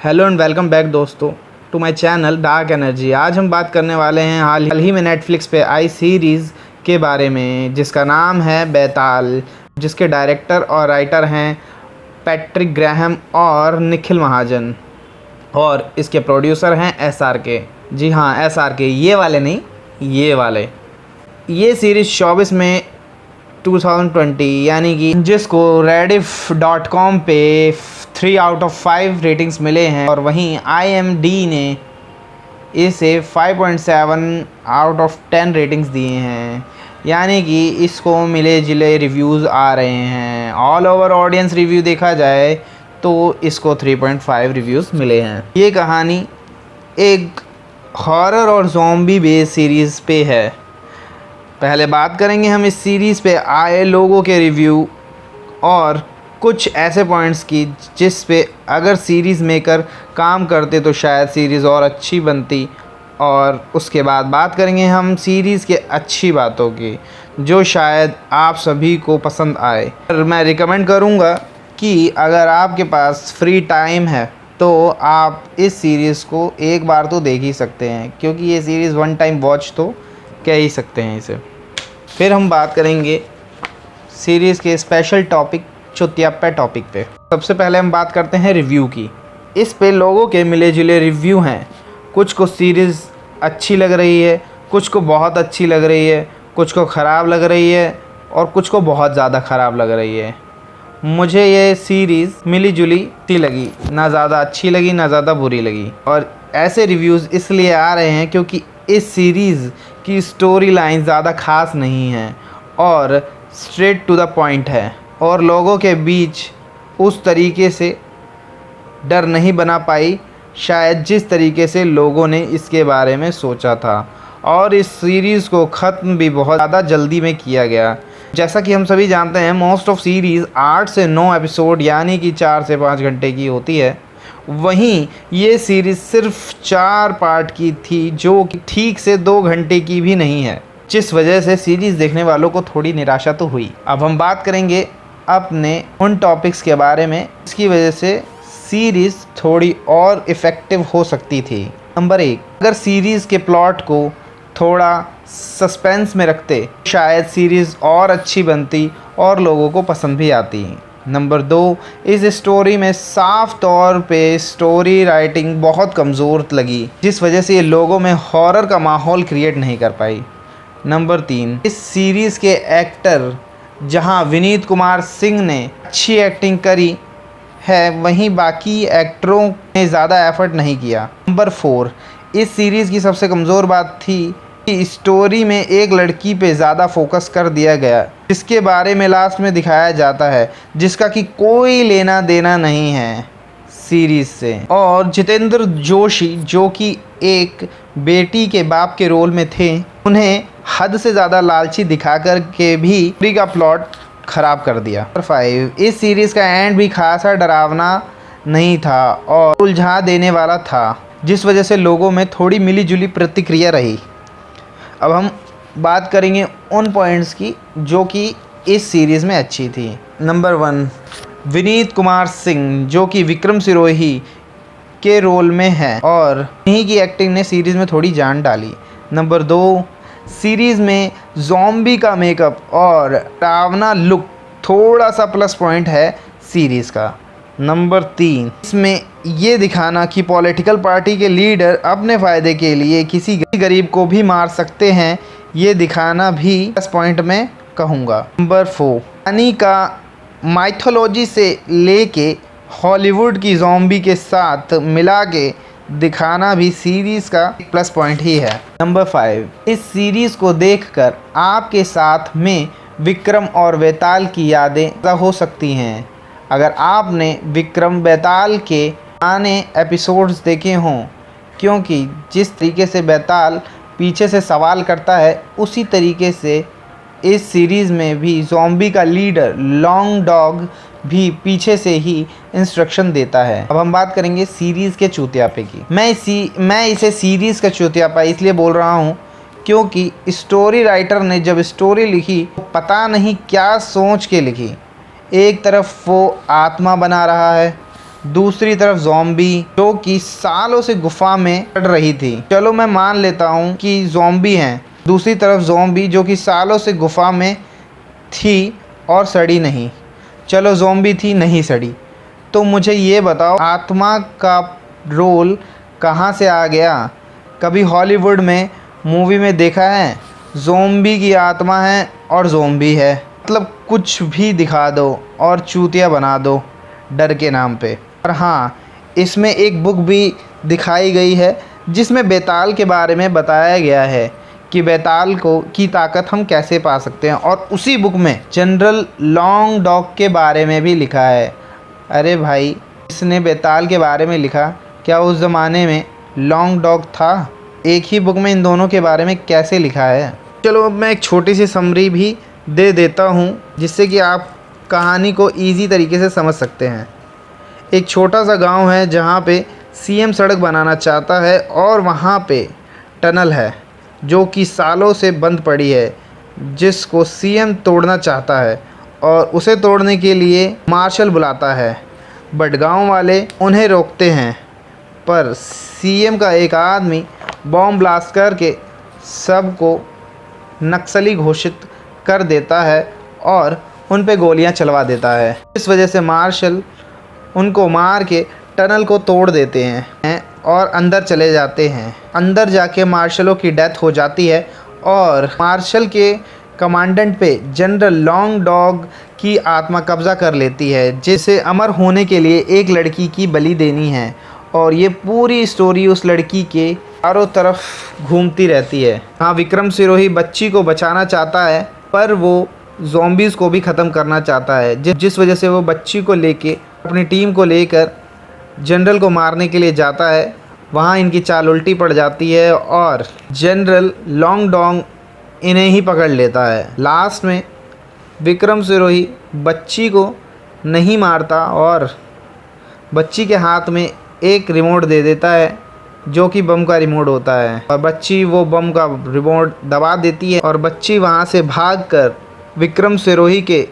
Hello and welcome back दोस्तों to my channel dark energy. आज हम बात करने वाले हैं हाल ही में नेटफ्लिक्स पे आई सीरीज़ के बारे में जिसका नाम है बेताल, जिसके डायरेक्टर और राइटर हैं पैट्रिक ग्राहम और निखिल महाजन और इसके प्रोड्यूसर हैं SRK। जी हाँ, SRK, ये वाले नहीं, ये वाले। ये सीरीज़ 24 में 2020 यानी कि जिसको rediff.com पे 3 आउट ऑफ 5 रेटिंग्स मिले हैं और वहीं IMDb ने इसे 5.7 आउट ऑफ 10 रेटिंग्स दिए हैं, यानी कि इसको मिले जिले रिव्यूज़ आ रहे हैं। ऑल ओवर ऑडियंस रिव्यू देखा जाए तो इसको 3.5 रिव्यूज़ मिले हैं। ये कहानी एक हॉरर और ज़ॉम्बी बेस्ड सीरीज़ पे है। पहले बात करेंगे हम इस सीरीज़ पे आए लोगों के रिव्यू और कुछ ऐसे पॉइंट्स की जिस पे अगर सीरीज़ मेकर काम करते तो शायद सीरीज़ और अच्छी बनती, और उसके बाद बात करेंगे हम सीरीज़ के अच्छी बातों की जो शायद आप सभी को पसंद आए। और मैं रिकमेंड करूँगा कि अगर आपके पास फ्री टाइम है तो आप इस सीरीज़ को एक बार तो देख ही सकते हैं, क्योंकि ये सीरीज़ वन टाइम वॉच तो कह ही सकते हैं इसे। फिर हम बात करेंगे सीरीज़ के स्पेशल टॉपिक चुतियाप्पा टॉपिक पे। सबसे पहले हम बात करते हैं रिव्यू की। इस पे लोगों के मिले जुले रिव्यू हैं। कुछ को सीरीज़ अच्छी लग रही है, कुछ को बहुत अच्छी लग रही है, कुछ को ख़राब लग रही है और कुछ को बहुत ज़्यादा ख़राब लग रही है। मुझे ये सीरीज़ मिली जुली सी लगी, ना ज़्यादा अच्छी लगी ना ज़्यादा बुरी लगी। और ऐसे रिव्यूज़ इसलिए आ रहे हैं क्योंकि इस सीरीज़ की स्टोरी लाइन ज़्यादा ख़ास नहीं है और स्ट्रेट टू द पॉइंट है, और लोगों के बीच उस तरीके से डर नहीं बना पाई शायद जिस तरीके से लोगों ने इसके बारे में सोचा था। और इस सीरीज़ को ख़त्म भी बहुत ज़्यादा जल्दी में किया गया। जैसा कि हम सभी जानते हैं, मोस्ट ऑफ सीरीज़ 8 से 9 एपिसोड यानी कि 4 से 5 घंटे की होती है। वहीं ये सीरीज़ सिर्फ 4 पार्ट की थी जो कि ठीक से 2 घंटे की भी नहीं है, जिस वजह से सीरीज़ देखने वालों को थोड़ी निराशा तो हुई। अब हम बात करेंगे अपने उन टॉपिक्स के बारे में इसकी वजह से सीरीज़ थोड़ी और इफ़ेक्टिव हो सकती थी। नंबर 1, अगर सीरीज़ के प्लॉट को थोड़ा सस्पेंस में रखते शायद सीरीज़ और अच्छी बनती और लोगों को पसंद भी आती। नंबर 2, इस स्टोरी में साफ तौर पे स्टोरी राइटिंग बहुत कमज़ोर लगी, जिस वजह से ये लोगों में हॉरर का माहौल क्रिएट नहीं कर पाई। नंबर 3, इस सीरीज़ के एक्टर जहां विनीत कुमार सिंह ने अच्छी एक्टिंग करी है, वहीं बाकी एक्टरों ने ज़्यादा एफर्ट नहीं किया। नंबर 4, इस सीरीज़ की सबसे कमज़ोर बात थी कि स्टोरी में एक लड़की पे ज़्यादा फोकस कर दिया गया, जिसके बारे में लास्ट में दिखाया जाता है, जिसका कि कोई लेना देना नहीं है सीरीज़ से। और जितेंद्र जोशी जो कि एक बेटी के बाप के रोल में थे, उन्हें हद से ज़्यादा लालची दिखा कर के भी पूरी का प्लॉट ख़राब कर दिया। नंबर 5, इस सीरीज़ का एंड भी खासा डरावना नहीं था और उलझा देने वाला था, जिस वजह से लोगों में थोड़ी मिली जुली प्रतिक्रिया रही। अब हम बात करेंगे उन पॉइंट्स की जो कि इस सीरीज़ में अच्छी थी। नंबर 1, विनीत कुमार सिंह जो कि विक्रम सिरोही के रोल में है और इन्हीं की एक्टिंग ने सीरीज़ में थोड़ी जान डाली। नंबर 2, सीरीज़ में ज़ॉम्बी का मेकअप और डरावना लुक थोड़ा सा प्लस पॉइंट है सीरीज़ का। नंबर 3, इसमें ये दिखाना कि पॉलिटिकल पार्टी के लीडर अपने फ़ायदे के लिए किसी गरीब को भी मार सकते हैं, ये दिखाना भी प्लस पॉइंट में कहूँगा। नंबर 4, यानी का माइथोलॉजी से लेके हॉलीवुड की ज़ॉम्बी के साथ मिला के दिखाना भी सीरीज़ का प्लस पॉइंट ही है। नंबर 5, इस सीरीज़ को देखकर आपके साथ में विक्रम और बेताल की यादें हो सकती हैं। अगर आपने विक्रम बेताल के पुराने एपिसोड्स देखे हों, क्योंकि जिस तरीके से बेताल पीछे से सवाल करता है उसी तरीके से इस सीरीज़ में भी ज़ॉम्बी का लीडर लॉन्ग डॉग भी पीछे से ही इंस्ट्रक्शन देता है। अब हम बात करेंगे सीरीज़ के चूतियापे की। मैं इसे सीरीज़ का चूतियापा इसलिए बोल रहा हूँ क्योंकि स्टोरी राइटर ने जब स्टोरी लिखी तो पता नहीं क्या सोच के लिखी। एक तरफ वो आत्मा बना रहा है दूसरी तरफ ज़ॉम्बी जो कि सालों से गुफा में पड़ रही थी। चलो मैं मान लेता हूँ कि ज़ॉम्बी हैं। दूसरी तरफ ज़ॉम्बी जो कि सालों से गुफा में थी और सड़ी नहीं। चलो ज़ॉम्बी थी, नहीं सड़ी। तो मुझे ये बताओ, आत्मा का रोल कहाँ से आ गया? कभी हॉलीवुड में मूवी में देखा है ज़ॉम्बी की आत्मा है और ज़ॉम्बी है? मतलब कुछ भी दिखा दो और चूतिया बना दो डर के नाम पे। और हाँ, इसमें एक बुक भी दिखाई गई है जिसमें बेताल के बारे में बताया गया है कि बेताल की ताकत हम कैसे पा सकते हैं, और उसी बुक में जनरल लॉन्ग डॉग के बारे में भी लिखा है। अरे भाई, इसने बेताल के बारे में लिखा, क्या उस ज़माने में लॉन्ग डॉग था? एक ही बुक में इन दोनों के बारे में कैसे लिखा है? चलो अब मैं एक छोटी सी समरी भी दे देता हूँ जिससे कि आप कहानी को ईजी तरीके से समझ सकते हैं। एक छोटा सा गांव है जहाँ पे सीएम सड़क बनाना चाहता है और वहाँ पे टनल है जो कि सालों से बंद पड़ी है, जिसको सीएम तोड़ना चाहता है और उसे तोड़ने के लिए मार्शल बुलाता है। बट गांव वाले उन्हें रोकते हैं, पर सीएम का एक आदमी बॉम्ब ब्लास्ट करके सबको नक्सली घोषित कर देता है और उन पे गोलियां चलवा देता है। इस वजह से मार्शल उनको मार के टनल को तोड़ देते हैं और अंदर चले जाते हैं। अंदर जाके मार्शलों की डेथ हो जाती है और मार्शल के कमांडेंट पे जनरल लॉन्ग डॉग की आत्मा कब्ज़ा कर लेती है, जिसे अमर होने के लिए एक लड़की की बलि देनी है। और ये पूरी स्टोरी उस लड़की के चारों तरफ घूमती रहती है। हाँ, विक्रम सिरोही बच्ची को बचाना चाहता है, पर वो ज़ॉम्बीज़ को भी ख़त्म करना चाहता है, जिस वजह से वो बच्ची को लेके अपनी टीम को लेकर जनरल को मारने के लिए जाता है। वहाँ इनकी चाल उल्टी पड़ जाती है और जनरल लॉन्ग डॉग इन्हें ही पकड़ लेता है। लास्ट में विक्रम सिरोही बच्ची को नहीं मारता और बच्ची के हाथ में एक रिमोट दे देता है जो कि बम का रिमोट होता है, और बच्ची वो बम का रिमोट दबा देती है और बच्ची वहाँ से भागकर विक्रम सिरोही के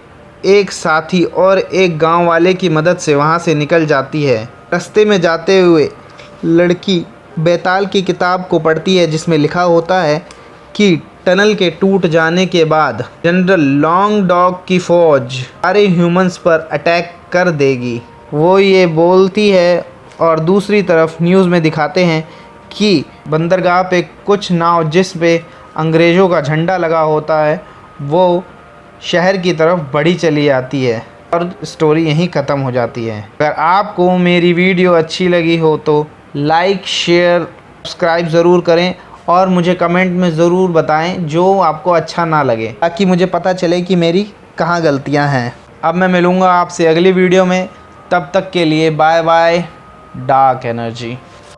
एक साथी और एक गांव वाले की मदद से वहाँ से निकल जाती है। रास्ते में जाते हुए लड़की बेताल की किताब को पढ़ती है जिसमें लिखा होता है कि टनल के टूट जाने के बाद जनरल लॉन्ग डॉग की फ़ौज सारे ह्यूमंस पर अटैक कर देगी। वो ये बोलती है और दूसरी तरफ न्यूज़ में दिखाते हैं कि बंदरगाह पे कुछ नाव जिस पे अंग्रेज़ों का झंडा लगा होता है वो शहर की तरफ बढ़ी चली जाती है और स्टोरी यहीं ख़त्म हो जाती है। अगर आपको मेरी वीडियो अच्छी लगी हो तो लाइक, शेयर, सब्सक्राइब ज़रूर करें और मुझे कमेंट में ज़रूर बताएं जो आपको अच्छा ना लगे, ताकि मुझे पता चले कि मेरी कहाँ गलतियाँ हैं। अब मैं मिलूँगा आपसे अगली वीडियो में, तब तक के लिए बाय बाय। Dark energy.